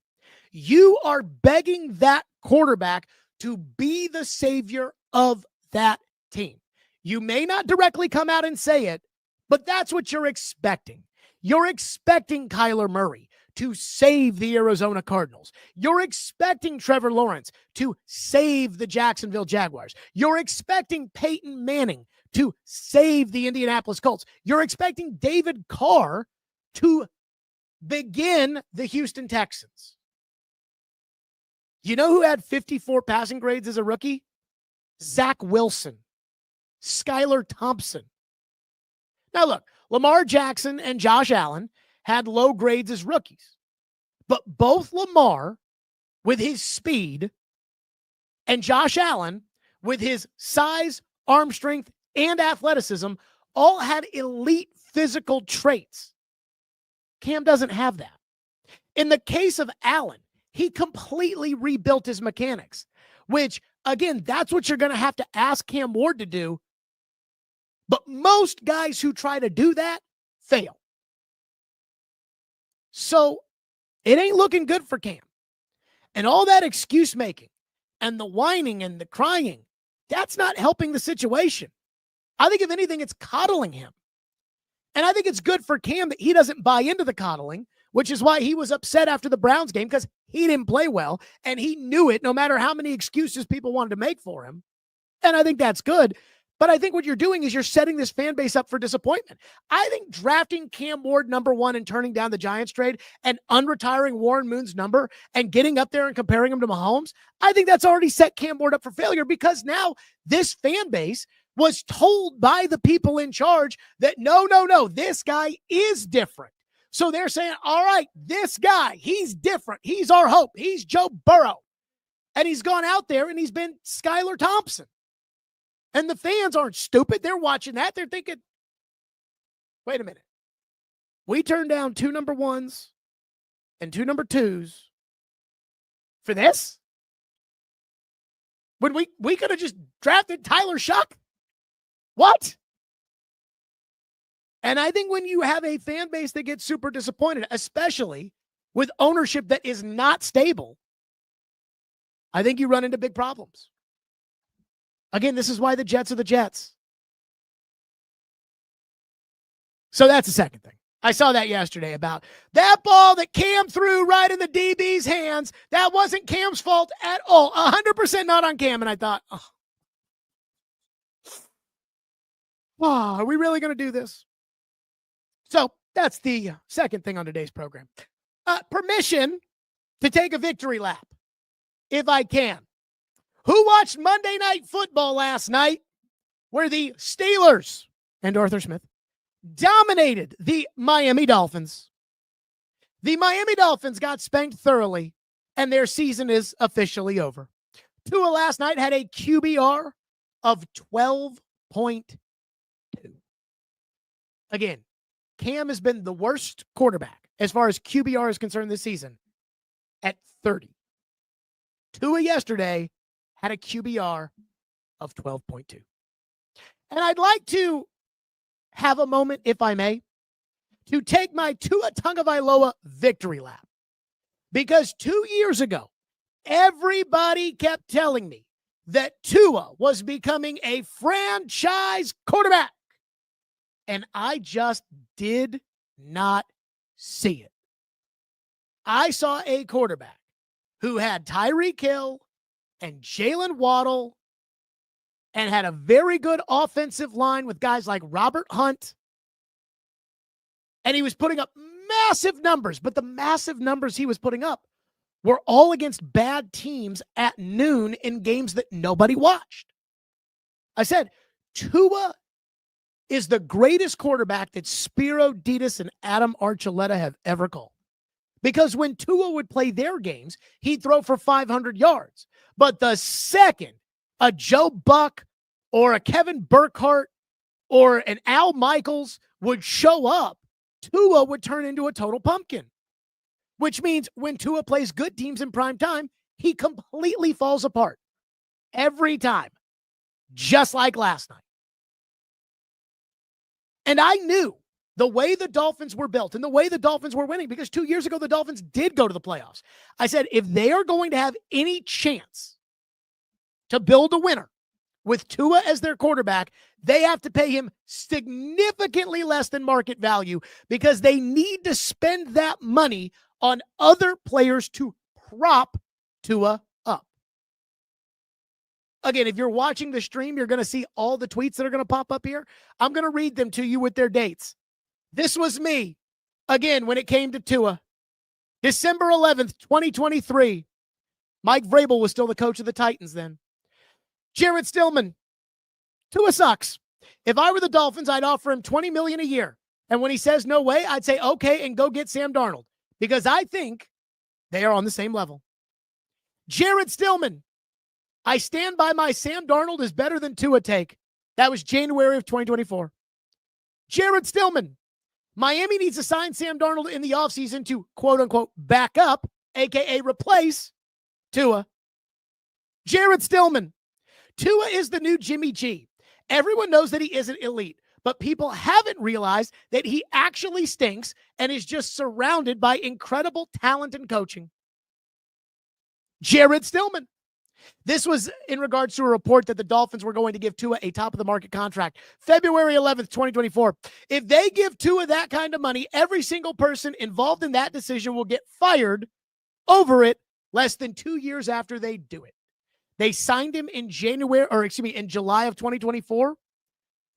you are begging that quarterback to be the savior of that team. You may not directly come out and say it, but that's what you're expecting. You're expecting Kyler Murray to save the Arizona Cardinals. You're expecting Trevor Lawrence to save the Jacksonville Jaguars. You're expecting Peyton Manning to save the Indianapolis Colts. You're expecting David Carr to begin the Houston Texans. You know who had 54 passing grades as a rookie? Zach Wilson, Skylar Thompson. Now look, Lamar Jackson and Josh Allen had low grades as rookies. But both Lamar, with his speed, and Josh Allen, with his size, arm strength, and athleticism, all had elite physical traits. Cam doesn't have that. In the case of Allen, he completely rebuilt his mechanics, which, again, that's what you're going to have to ask Cam Ward to do. But most guys who try to do that fail. So it ain't looking good for Cam. And all that excuse making and the whining and the crying, that's not helping the situation. I think if anything, it's coddling him. And I think it's good for Cam that he doesn't buy into the coddling, which is why he was upset after the Browns game, because he didn't play well and he knew it no matter how many excuses people wanted to make for him. And I think that's good. But I think what you're doing is you're setting this fan base up for disappointment. I think drafting Cam Ward number one and turning down the Giants trade and unretiring Warren Moon's number and getting up there and comparing him to Mahomes, I think that's already set Cam Ward up for failure, because now this fan base was told by the people in charge that no, this guy is different. So they're saying, all right, this guy, he's different. He's our hope. He's Joe Burrow. And he's gone out there and he's been Skylar Thompson. And the fans aren't stupid. They're watching that. They're thinking, wait a minute. We turned down 2 number ones and 2 number twos for this? When we could have just drafted Tyler Shuck? What? And I think when you have a fan base that gets super disappointed, especially with ownership that is not stable, I think you run into big problems. Again, this is why the Jets are the Jets. So that's the second thing. I saw that yesterday about that ball that Cam threw right in the DB's hands. That wasn't Cam's fault at all. 100% not on Cam. And I thought, wow, are we really going to do this? So that's the second thing on today's program. Permission to take a victory lap, if I can. Who watched Monday Night Football last night, where the Steelers and Arthur Smith dominated the Miami Dolphins? The Miami Dolphins got spanked thoroughly, and their season is officially over. Tua last night had a QBR of 12.2. Again, Cam has been the worst quarterback as far as QBR is concerned this season at 30. Tua yesterday had a QBR of 12.2. And I'd like to have a moment, if I may, to take my Tua Tagovailoa victory lap. Because 2 years ago, everybody kept telling me that Tua was becoming a franchise quarterback. And I just did not see it. I saw a quarterback who had Tyreek Hill and Jalen Waddle and had a very good offensive line with guys like Robert Hunt. And he was putting up massive numbers, but the massive numbers he was putting up were all against bad teams at noon in games that nobody watched. I said, Tua is the greatest quarterback that Spiro Ditas and Adam Archuleta have ever called. Because when Tua would play their games, he'd throw for 500 yards. But the second a Joe Buck or a Kevin Burkhardt or an Al Michaels would show up, Tua would turn into a total pumpkin. Which means when Tua plays good teams in prime time, he completely falls apart. Every time. Just like last night. And I knew the way the Dolphins were built and the way the Dolphins were winning, because 2 years ago, the Dolphins did go to the playoffs. I said, if they are going to have any chance to build a winner with Tua as their quarterback, they have to pay him significantly less than market value because they need to spend that money on other players to prop Tua up. Again, if you're watching the stream, you're going to see all the tweets that are going to pop up here. I'm going to read them to you with their dates. This was me, again, when it came to Tua. December 11th, 2023. Mike Vrabel was still the coach of the Titans then. Jared Stillman. Tua sucks. If I were the Dolphins, I'd offer him $20 million a year. And when he says no way, I'd say, okay, and go get Sam Darnold. Because I think they are on the same level. Jared Stillman. I stand by my Sam Darnold is better than Tua take. That was January of 2024. Jared Stillman. Miami needs to sign Sam Darnold in the offseason to, quote-unquote, back up, a.k.a. replace Tua. Jared Stillman. Tua is the new Jimmy G. Everyone knows that he isn't elite, but people haven't realized that he actually stinks and is just surrounded by incredible talent and coaching. Jared Stillman. This was in regards to a report that the Dolphins were going to give Tua a top-of-the-market contract. February 11th, 2024. If they give Tua that kind of money, every single person involved in that decision will get fired over it less than 2 years after they do it. They signed him in in July of 2024.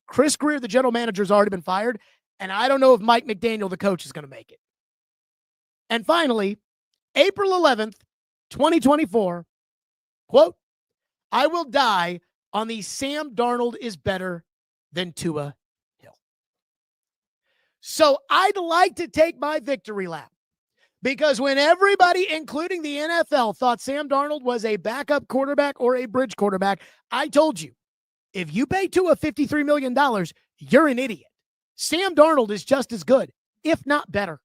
Chris Greer, the general manager, has already been fired, and I don't know if Mike McDaniel, the coach, is going to make it. And finally, April 11th, 2024, quote, I will die on the Sam Darnold is better than Tua Hill. So I'd like to take my victory lap because when everybody, including the NFL, thought Sam Darnold was a backup quarterback or a bridge quarterback, I told you, if you pay Tua $53 million, you're an idiot. Sam Darnold is just as good, if not better.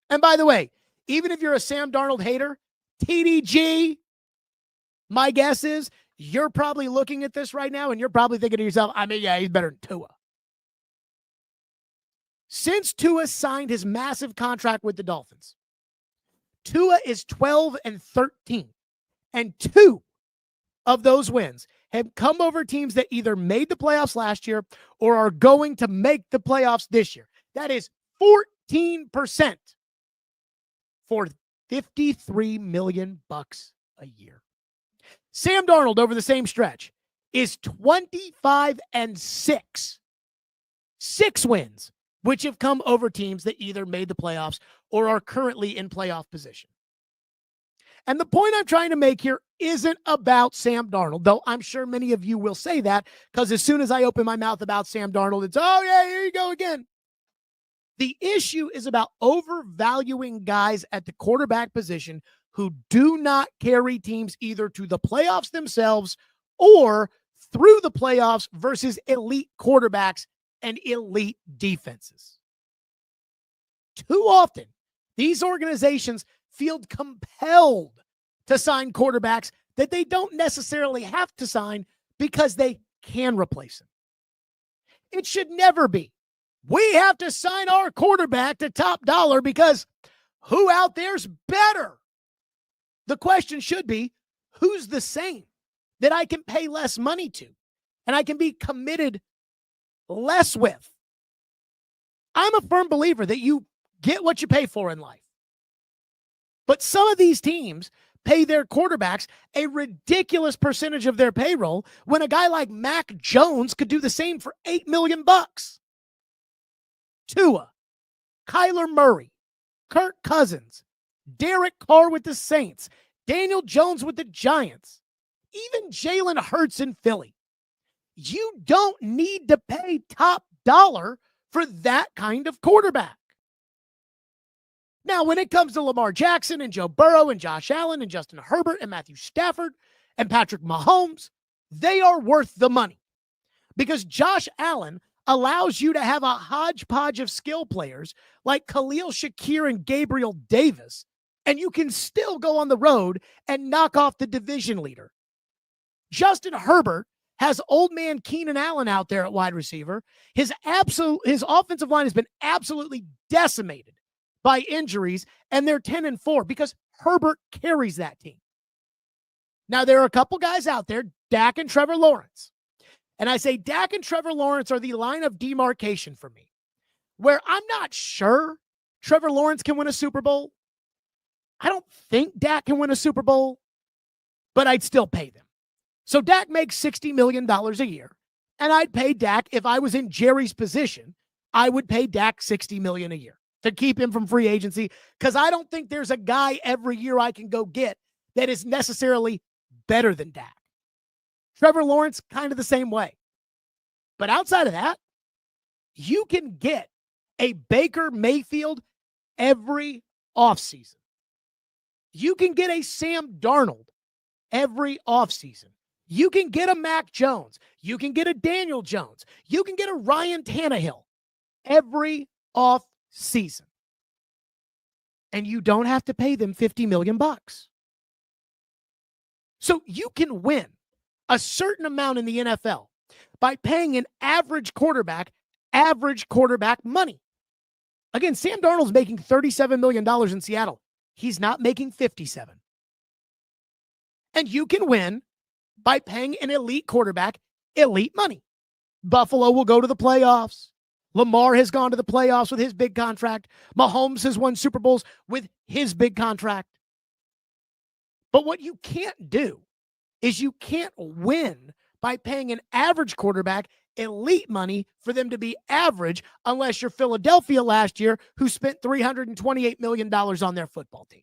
And by the way, even if you're a Sam Darnold hater, TDG, my guess is you're probably looking at this right now and you're probably thinking to yourself, I mean, yeah, he's better than Tua. Since Tua signed his massive contract with the Dolphins, Tua is 12-13, and 2 of those wins have come over teams that either made the playoffs last year or are going to make the playoffs this year. That is 14% for $53 million a year. Sam Darnold over the same stretch is 25-6. 6 wins, which have come over teams that either made the playoffs or are currently in playoff position. And the point I'm trying to make here isn't about Sam Darnold, though I'm sure many of you will say that because as soon as I open my mouth about Sam Darnold, it's, oh, yeah, here you go again. The issue is about overvaluing guys at the quarterback position who do not carry teams either to the playoffs themselves or through the playoffs versus elite quarterbacks and elite defenses. Too often, these organizations feel compelled to sign quarterbacks that they don't necessarily have to sign because they can replace him. It should never be, we have to sign our quarterback to top dollar because who out there's better? The question should be, who's the same that I can pay less money to and I can be committed less with? I'm a firm believer that you get what you pay for in life. But some of these teams pay their quarterbacks a ridiculous percentage of their payroll when a guy like Mac Jones could do the same for $8 million. Tua, Kyler Murray, Kirk Cousins, Derek Carr with the Saints, Daniel Jones with the Giants, even Jalen Hurts in Philly. You don't need to pay top dollar for that kind of quarterback. Now, when it comes to Lamar Jackson and Joe Burrow and Josh Allen and Justin Herbert and Matthew Stafford and Patrick Mahomes, they are worth the money because Josh Allen allows you to have a hodgepodge of skill players like Khalil Shakir and Gabriel Davis, and you can still go on the road and knock off the division leader. Justin Herbert has old man Keenan Allen out there at wide receiver. His offensive line has been absolutely decimated by injuries, and they're 10-4 because Herbert carries that team. Now, there are a couple guys out there, Dak and Trevor Lawrence. And I say Dak and Trevor Lawrence are the line of demarcation for me, where I'm not sure Trevor Lawrence can win a Super Bowl. I don't think Dak can win a Super Bowl, but I'd still pay them. So Dak makes $60 million a year, and I'd pay Dak, if I was in Jerry's position, I would pay Dak $60 million a year to keep him from free agency, because I don't think there's a guy every year I can go get that is necessarily better than Dak. Trevor Lawrence, kind of the same way. But outside of that, you can get a Baker Mayfield every offseason. You can get a Sam Darnold every offseason. You can get a Mac Jones. You can get a Daniel Jones. You can get a Ryan Tannehill every offseason. And you don't have to pay them $50 million. So you can win a certain amount in the NFL by paying an average quarterback money. Again, Sam Darnold's making $37 million in Seattle. He's not making 57. And you can win by paying an elite quarterback elite money. Buffalo will go to the playoffs. Lamar has gone to the playoffs with his big contract. Mahomes has won Super Bowls with his big contract. But what you can't do is you can't win by paying an average quarterback elite money for them to be average, unless you're Philadelphia last year, who spent $328 million on their football team.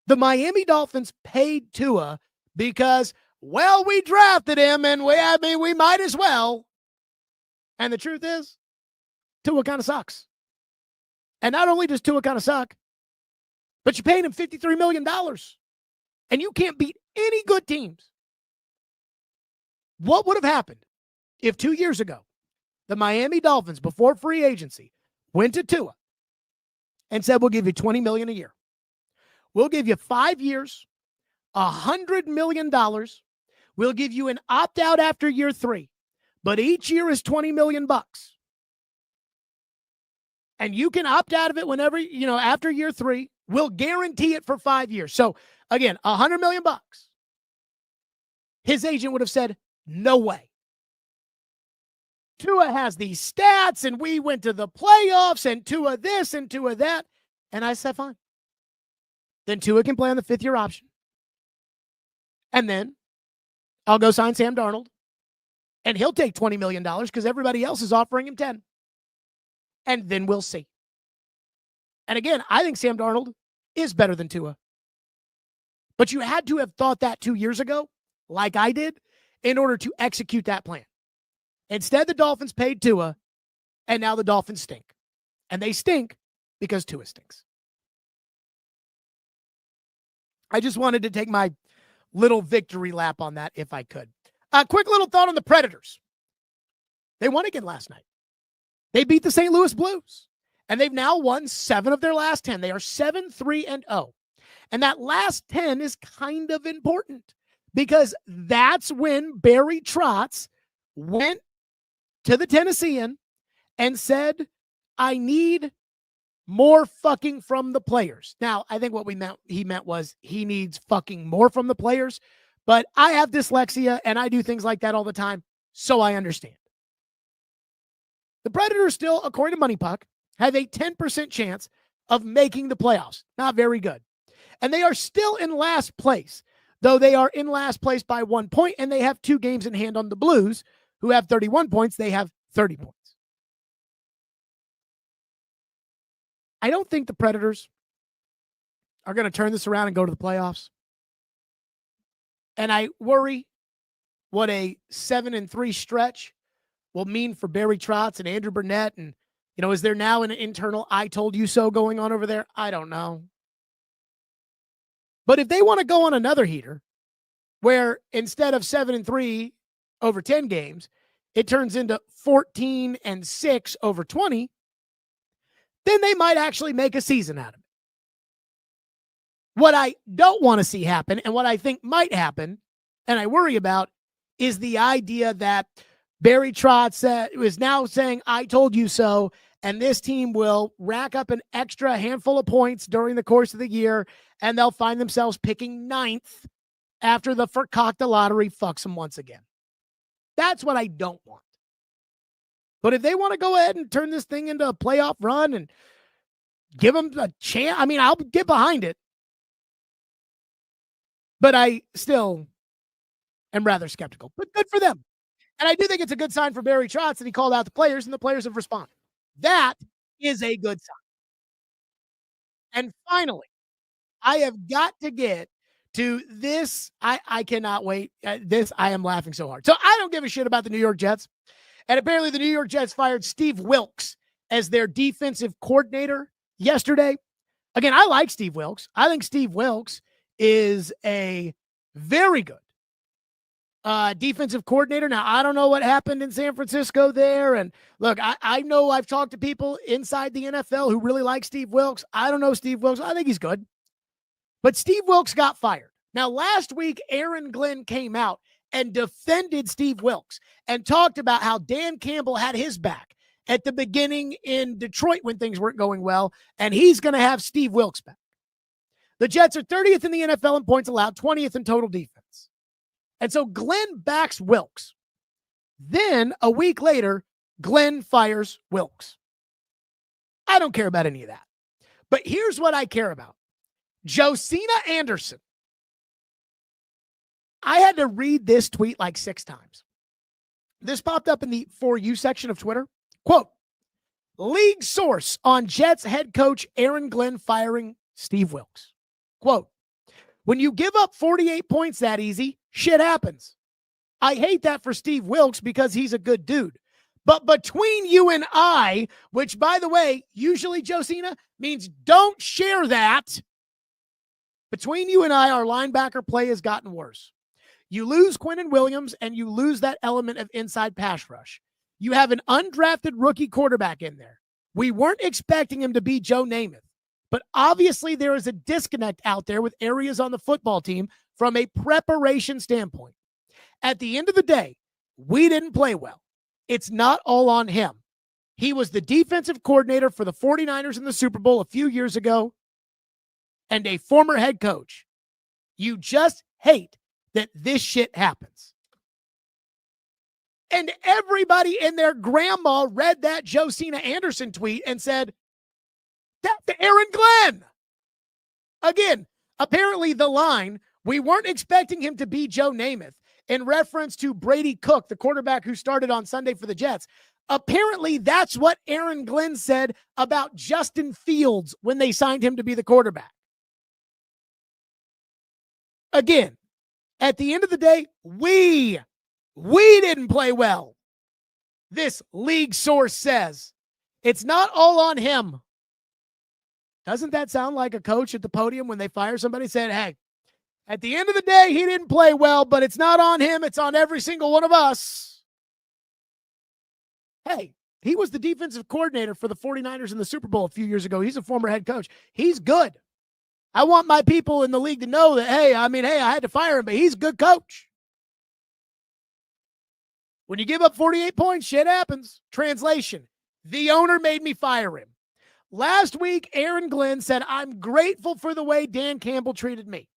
The Miami Dolphins paid Tua because, well, we drafted him and we might as well. And the truth is, Tua kind of sucks. And not only does Tua kind of suck, but you paid him $53 million. And you can't beat any good teams. What would have happened if 2 years ago, the Miami Dolphins, before free agency, went to Tua and said, we'll give you $20 million a year. We'll give you 5 years, $100 million. We'll give you an opt-out after year 3, but each year is $20 million. And you can opt out of it whenever, after year 3. We'll guarantee it for 5 years. So again, $100 million. His agent would have said, no way. Tua has these stats, and we went to the playoffs, and Tua this and Tua that. And I said, fine. Then Tua can play on the 5th-year option. And then I'll go sign Sam Darnold, and he'll take $20 million because everybody else is offering him 10. And then we'll see. And again, I think Sam Darnold is better than Tua. But you had to have thought that 2 years ago, like I did, in order to execute that plan. Instead, the Dolphins paid Tua, And now the Dolphins stink. And they stink because Tua stinks. I just wanted to take my little victory lap on that if I could. A quick little thought on the Predators. They won again last night. They beat the St. Louis Blues. And they've now won 7 of their last 10. They are 7-3-0. And that last 10 is kind of important because that's when Barry Trotz went to the Tennessean and said, I need more fucking from the players. Now, I think what he meant was he needs fucking more from the players, but I have dyslexia and I do things like that all the time, so I understand. The Predators still, according to Money Puck, have a 10% chance of making the playoffs. Not very good. And they are still in last place, though they are in last place by 1 point, and they have 2 games in hand on the Blues, who have 31 points. They have 30 points. I don't think the Predators are going to turn this around and go to the playoffs. And I worry what a 7-3 stretch will mean for Barry Trotz and Andrew Burnett. And, is there now an internal I told you so going on over there? I don't know. But if they want to go on another heater where instead of 7-3 over 10 games, it turns into 14-6 over 20, then they might actually make a season out of it. What I don't want to see happen and what I think might happen, and I worry about, is the idea that Barry Trotz is now saying, I told you so, and this team will rack up an extra handful of points during the course of the year, and they'll find themselves picking 9th after the Verkakta lottery fucks them once again. That's what I don't want. But if they want to go ahead and turn this thing into a playoff run and give them a chance, I'll get behind it. But I still am rather skeptical. But good for them. And I do think it's a good sign for Barry Trotz that he called out the players and the players have responded. That is a good sign. And finally, I have got to get to this. I cannot wait. I am laughing so hard. So I don't give a shit about the New York Jets. And apparently the New York Jets fired Steve Wilks as their defensive coordinator yesterday. Again, I like Steve Wilks. I think Steve Wilks is a very good defensive coordinator. Now, I don't know what happened in San Francisco there. And look, I know I've talked to people inside the NFL who really like Steve Wilks. I don't know Steve Wilks. I think he's good. But Steve Wilks got fired. Now, last week, Aaron Glenn came out and defended Steve Wilks and talked about how Dan Campbell had his back at the beginning in Detroit when things weren't going well, and he's going to have Steve Wilks back. The Jets are 30th in the NFL in points allowed, 20th in total defense. And so Glenn backs Wilks. Then, a week later, Glenn fires Wilks. I don't care about any of that. But here's what I care about. Josina Anderson. I had to read this tweet like 6 times. This popped up in the For You section of Twitter. Quote, league source on Jets head coach Aaron Glenn firing Steve Wilks. Quote, when you give up 48 points that easy, shit happens. I hate that for Steve Wilks because he's a good dude. But between you and I, which, by the way, usually, Josina, means don't share that. Between you and I, our linebacker play has gotten worse. You lose Quinnen Williams, and you lose that element of inside pass rush. You have an undrafted rookie quarterback in there. We weren't expecting him to be Joe Namath, but obviously there is a disconnect out there with areas on the football team from a preparation standpoint. At the end of the day, we didn't play well. It's not all on him. He was the defensive coordinator for the 49ers in the Super Bowl a few years ago and a former head coach. You just hate that this shit happens. And everybody and their grandma read that Josina Anderson tweet and said, that's Aaron Glenn. Again, apparently the line, we weren't expecting him to be Joe Namath, in reference to Brady Cook, the quarterback who started on Sunday for the Jets. Apparently that's what Aaron Glenn said about Justin Fields when they signed him to be the quarterback. Again, at the end of the day, we didn't play well. This league source says, It's not all on him. Doesn't that sound like a coach at the podium when they fire somebody saying, hey, at the end of the day, he didn't play well, but it's not on him. It's on every single one of us. Hey, he was the defensive coordinator for the 49ers in the Super Bowl a few years ago. He's a former head coach. He's good. I want my people in the league to know that, hey, I had to fire him, but he's a good coach. When you give up 48 points, shit happens. Translation, the owner made me fire him. Last week, Aaron Glenn said, I'm grateful for the way Dan Campbell treated me.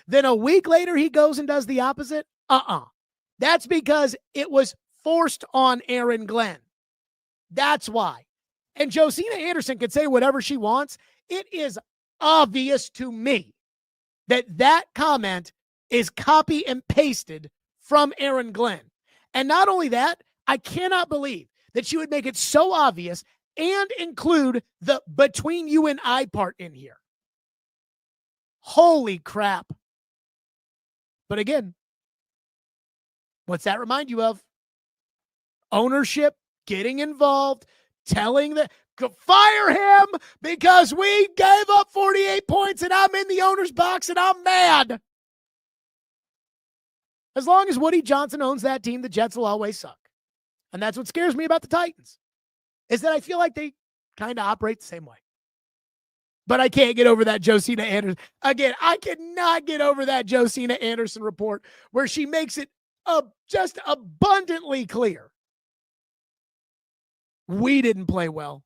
Then a week later, he goes and does the opposite? That's because it was forced on Aaron Glenn. That's why. And Josina Anderson can say whatever she wants. It is obvious to me that comment is copy and pasted from Aaron Glenn. And not only that, I cannot believe that she would make it so obvious and include the between you and I part in here. Holy crap. But again, what's that remind you of? Ownership, getting involved, telling the fire him because we gave up 48 points and I'm in the owner's box and I'm mad. As long as Woody Johnson owns that team, the Jets will always suck. And that's what scares me about the Titans, is that I feel like they kind of operate the same way. But I can't get over that Josina Anderson. Again, I cannot get over that Josina Anderson report where she makes it just abundantly clear. We didn't play well.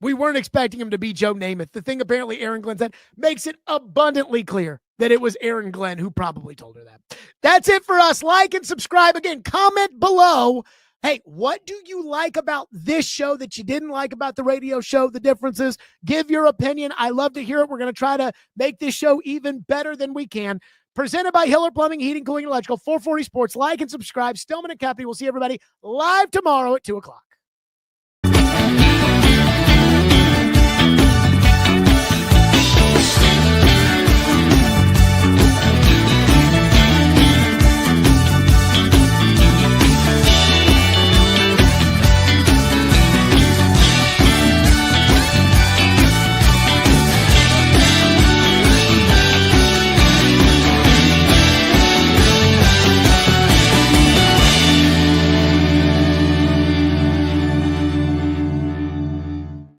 We weren't expecting him to be Joe Namath. The thing apparently Aaron Glenn said makes it abundantly clear that it was Aaron Glenn who probably told her that. That's it for us. Like and subscribe. Again, comment below. Hey, what do you like about this show that you didn't like about the radio show? The differences. Give your opinion. I love to hear it. We're going to try to make this show even better than we can. Presented by Hiller Plumbing, Heating, Cooling, Electrical, 440 Sports. Like and subscribe. Stillman and Company. We'll see everybody live tomorrow at 2 o'clock.